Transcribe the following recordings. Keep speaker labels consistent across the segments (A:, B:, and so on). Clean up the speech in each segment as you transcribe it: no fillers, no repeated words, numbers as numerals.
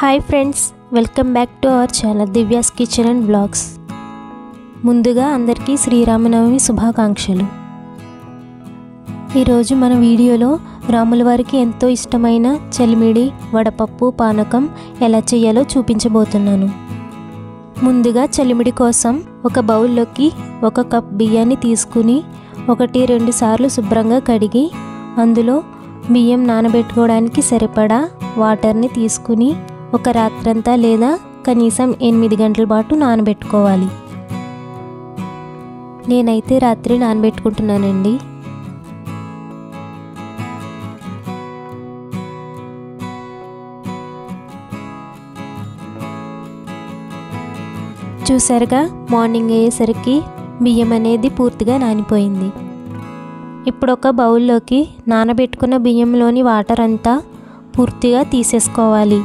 A: Hi friends, welcome back to our channel Divya's kitchen and blogs. ముందుగా అందరికీ శ్రీరామనవమి శుభాకాంక్షలు. ఈరోజు మన వీడియోలో రాముల వారికి ఎంతో ఇష్టమైన చలిమిడి వడపప్పు పానకం ఎలా చేయాలో చూపించబోతున్నాను. ముందుగా చలిమిడి కోసం ఒక బౌల్లోకి 1 కప్ బియ్యాన్ని తీసుకుని 1-2 సార్లు శుభ్రంగా కడిగి అందులో బియ్యం నానబెట్టుకోవడానికి సరిపడా వాటర్ని తీసుకుని ఒక రాత్రంతా లేదా కనీసం 8 గంటల పాటు నానబెట్టుకోవాలి. నేనైతే రాత్రి నానబెట్టుకుంటున్నానండి. చూసారుగా, మార్నింగ్ అయ్యేసరికి బియ్యం అనేది పూర్తిగా నానిపోయింది. ఇప్పుడు ఒక బౌల్లోకి నానబెట్టుకున్న బియ్యంలోని వాటర్ అంతా పూర్తిగా తీసేసుకోవాలి.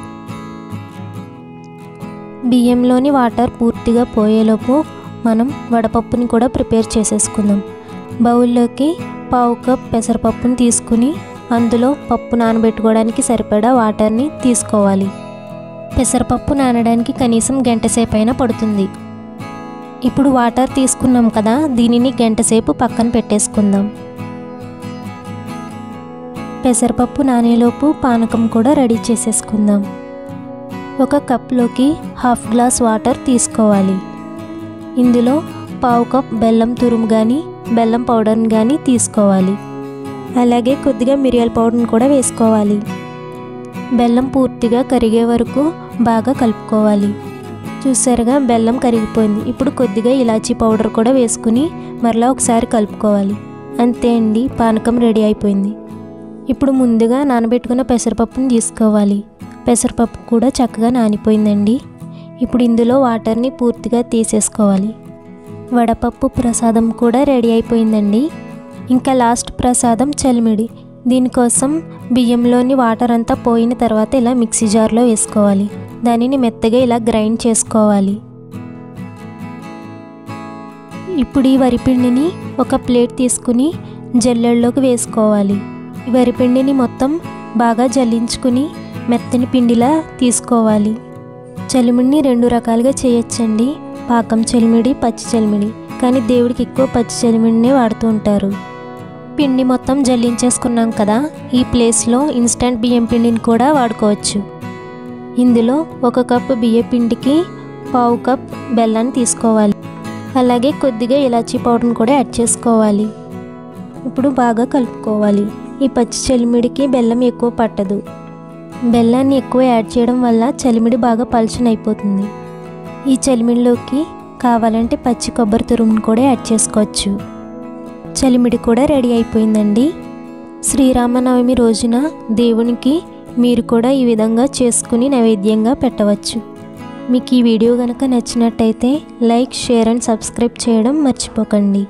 A: బియ్యంలోని వాటర్ పూర్తిగా పోయేలోపు మనం వడపప్పుని కూడా ప్రిపేర్ చేసేసుకుందాం. బౌల్లోకి 1/2 కప్ పెసరపప్పుని తీసుకుని అందులో పప్పు నానబెట్టుకోవడానికి సరిపడా వాటర్ని తీసుకోవాలి. పెసరపప్పు నానడానికి కనీసం గంట సేపు అయినా పడుతుంది. ఇప్పుడు వాటర్ తీసుకున్నాం కదా, దీనిని గంట సేపు పక్కన పెట్టేసుకుందాం. పెసరపప్పు నానేలోపు పానకం కూడా రెడీ చేసేసుకుందాం. 1 కప్లోకి 1/2 గ్లాస్ వాటర్ తీసుకోవాలి. ఇందులో 1/2 కప్ బెల్లం తురుము కానీ బెల్లం పౌడర్ని కానీ తీసుకోవాలి. అలాగే కొద్దిగా మిరియాల పౌడర్ని కూడా వేసుకోవాలి. బెల్లం పూర్తిగా కరిగే వరకు బాగా కలుపుకోవాలి. చూసారుగా, బెల్లం కరిగిపోయింది. ఇప్పుడు కొద్దిగా ఇలాచీ పౌడర్ కూడా వేసుకుని మరలా ఒకసారి కలుపుకోవాలి. అంతే అండి, పానకం రెడీ అయిపోయింది. ఇప్పుడు ముందుగా నానబెట్టుకున్న పెసరపప్పుని తీసుకోవాలి. పెసరపప్పు కూడా చక్కగా నానిపోయిందండి. ఇప్పుడు ఇందులో వాటర్ని పూర్తిగా తీసేసుకోవాలి. వడపప్పు ప్రసాదం కూడా రెడీ అయిపోయిందండి. ఇంకా లాస్ట్ ప్రసాదం చలిమిడి. దీనికోసం బియ్యంలోని వాటర్ అంతా పోయిన తర్వాత ఇలా మిక్సీ జార్లో వేసుకోవాలి. దానిని మెత్తగా ఇలా గ్రైండ్ చేసుకోవాలి. ఇప్పుడు ఈ వరిపిండిని ఒక ప్లేట్ తీసుకుని జల్లెడలోకి వేసుకోవాలి. ఈ వరిపిండిని మొత్తం బాగా జల్లించుకుని మెత్తని పిండిలా తీసుకోవాలి. చలిమిడిని 2 రకాలుగా చేయొచ్చండి, పాకం చలిమిడి, పచ్చి చలిమిడి. కానీ దేవుడికి ఎక్కువ పచ్చి చలిమిడినే వాడుతూ ఉంటారు. పిండి మొత్తం జల్లించేసుకున్నాం కదా, ఈ ప్లేస్లో ఇన్స్టంట్ బియ్యం పిండిని కూడా వాడుకోవచ్చు. ఇందులో 1 కప్ బియ్యం పిండికి 1/2 కప్ బెల్లాన్ని తీసుకోవాలి. అలాగే కొద్దిగా ఇలాచీ పౌడర్ని కూడా యాడ్ చేసుకోవాలి. ఇప్పుడు బాగా కలుపుకోవాలి. ఈ పచ్చి చలిమిడికి బెల్లం ఎక్కువ పట్టదు. బెల్లాన్ని ఎక్కువ యాడ్ చేయడం వల్ల చలిమిడి బాగా పలుచనైపోతుంది. ఈ చలిమిడిలోకి కావాలంటే పచ్చి కొబ్బరి తురుమును కూడా యాడ్ చేసుకోవచ్చు. చలిమిడి కూడా రెడీ అయిపోయిందండి. శ్రీరామనవమి రోజున దేవునికి మీరు కూడా ఈ విధంగా చేసుకుని నైవేద్యంగా పెట్టవచ్చు. మీకు ఈ వీడియో కనుక నచ్చినట్టయితే లైక్, షేర్ అండ్ సబ్స్క్రైబ్ చేయడం మర్చిపోకండి.